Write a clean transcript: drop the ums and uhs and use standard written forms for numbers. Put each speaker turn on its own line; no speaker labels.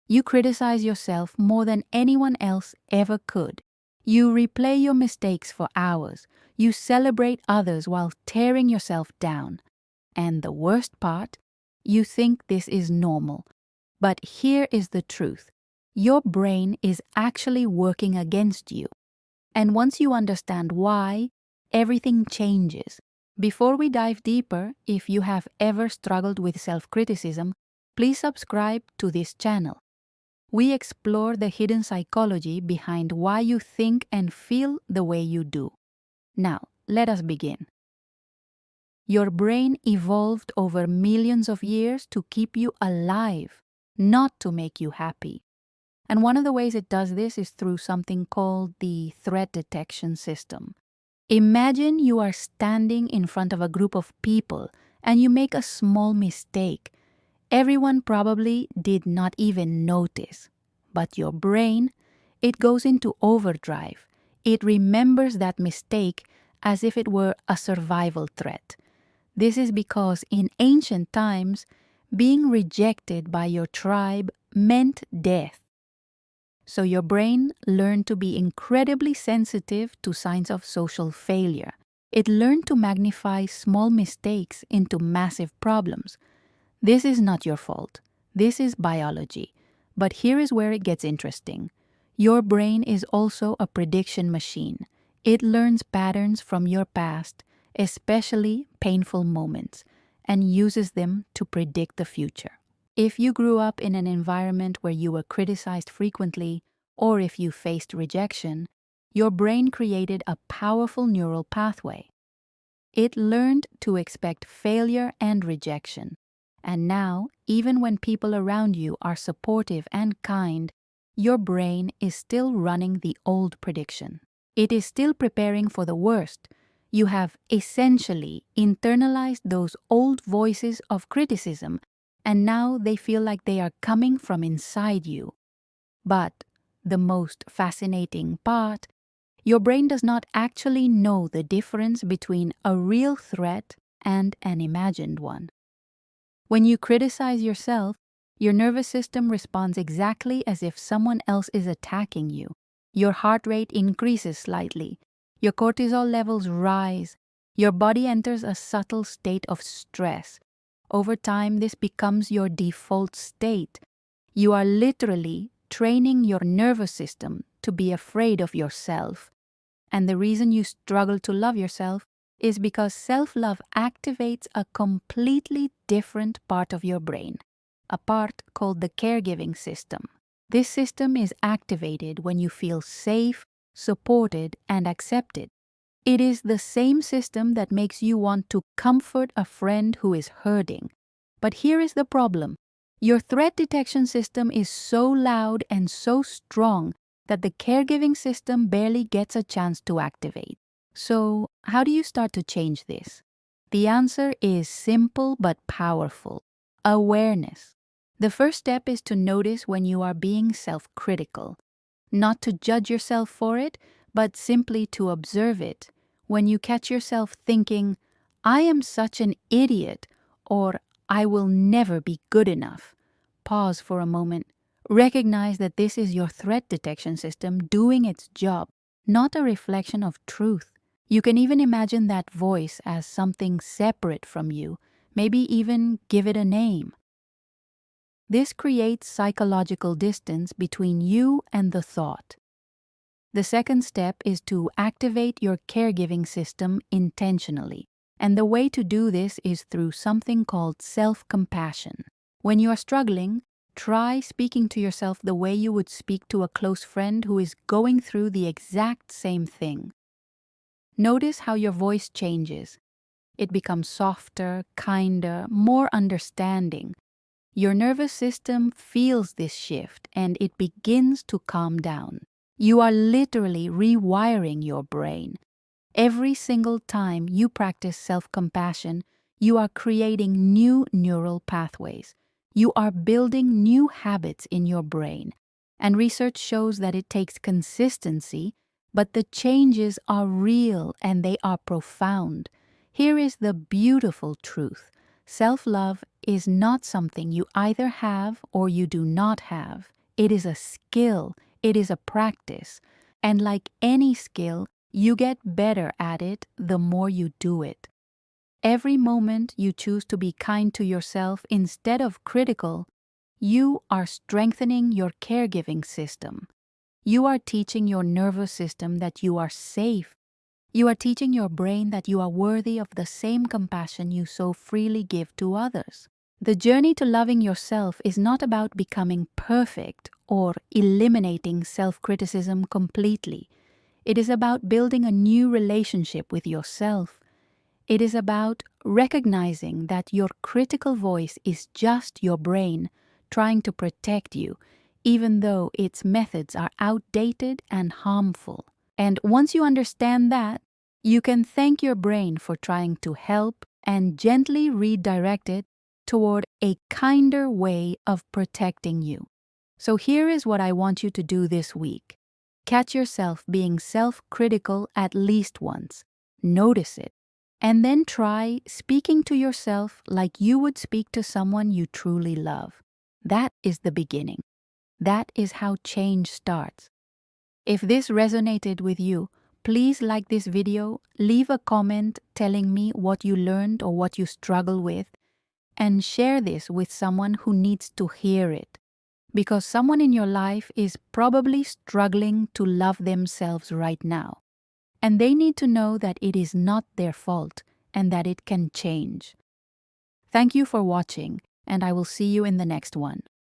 You criticize yourself more than anyone else ever could. You replay your mistakes for hours. You celebrate others while tearing yourself down. And the worst part, you think this is normal. But here is the truth. Your brain is actually working against you. And once you understand why, everything changes. Before we dive deeper, if you have ever struggled with self-criticism, please subscribe to this channel. We explore the hidden psychology behind why you think and feel the way you do. Now, let us begin. Your brain evolved over millions of years to keep you alive, not to make you happy. And one of the ways it does this is through something called the threat detection system. Imagine you are standing in front of a group of people and you make a small mistake. Everyone probably did not even notice. But your brain, it goes into overdrive. It remembers that mistake as if it were a survival threat. This is because in ancient times, being rejected by your tribe meant death. So your brain learned to be incredibly sensitive to signs of social failure. It learned to magnify small mistakes into massive problems. This is not your fault. This is biology. But here is where it gets interesting. Your brain is also a prediction machine. It learns patterns from your past, especially painful moments, and uses them to predict the future. If you grew up in an environment where you were criticized frequently, or if you faced rejection, your brain created a powerful neural pathway. It learned to expect failure and rejection. And now, even when people around you are supportive and kind, your brain is still running the old prediction. It is still preparing for the worst. You have essentially internalized those old voices of criticism, and now they feel like they are coming from inside you. But the most fascinating part, your brain does not actually know the difference between a real threat and an imagined one. When you criticize yourself, your nervous system responds exactly as if someone else is attacking you. Your heart rate increases slightly. Your cortisol levels rise. Your body enters a subtle state of stress. Over time, this becomes your default state. You are literally training your nervous system to be afraid of yourself. And the reason you struggle to love yourself is because self-love activates a completely different part of your brain, a part called the caregiving system. This system is activated when you feel safe, supported, and accepted. It is the same system that makes you want to comfort a friend who is hurting. But here is the problem. Your threat detection system is so loud and so strong that the caregiving system barely gets a chance to activate. So, how do you start to change this? The answer is simple but powerful: awareness. The first step is to notice when you are being self-critical. Not to judge yourself for it, but simply to observe it. When you catch yourself thinking, "I am such an idiot," or "I will never be good enough," pause for a moment. Recognize that this is your threat detection system doing its job, not a reflection of truth. You can even imagine that voice as something separate from you, maybe even give it a name. This creates psychological distance between you and the thought. The second step is to activate your caregiving system intentionally. And the way to do this is through something called self-compassion. When you are struggling, try speaking to yourself the way you would speak to a close friend who is going through the exact same thing. Notice how your voice changes. It becomes softer, kinder, more understanding. Your nervous system feels this shift and it begins to calm down. You are literally rewiring your brain. Every single time you practice self-compassion, you are creating new neural pathways. You are building new habits in your brain. And research shows that it takes consistency, but the changes are real and they are profound. Here is the beautiful truth. Self-love is not something you either have or you do not have. It is a skill. It is a practice. And like any skill, you get better at it the more you do it. Every moment you choose to be kind to yourself instead of critical, you are strengthening your caregiving system. You are teaching your nervous system that you are safe. You are teaching your brain that you are worthy of the same compassion you so freely give to others. The journey to loving yourself is not about becoming perfect or eliminating self-criticism completely. It is about building a new relationship with yourself. It is about recognizing that your critical voice is just your brain trying to protect you, even though its methods are outdated and harmful. And once you understand that, you can thank your brain for trying to help and gently redirect it toward a kinder way of protecting you. So here is what I want you to do this week. Catch yourself being self-critical at least once. Notice it. And then try speaking to yourself like you would speak to someone you truly love. That is the beginning. That is how change starts. If this resonated with you, please like this video, leave a comment telling me what you learned or what you struggle with, and share this with someone who needs to hear it. Because someone in your life is probably struggling to love themselves right now. And they need to know that it is not their fault and that it can change. Thank you for watching, and I will see you in the next one.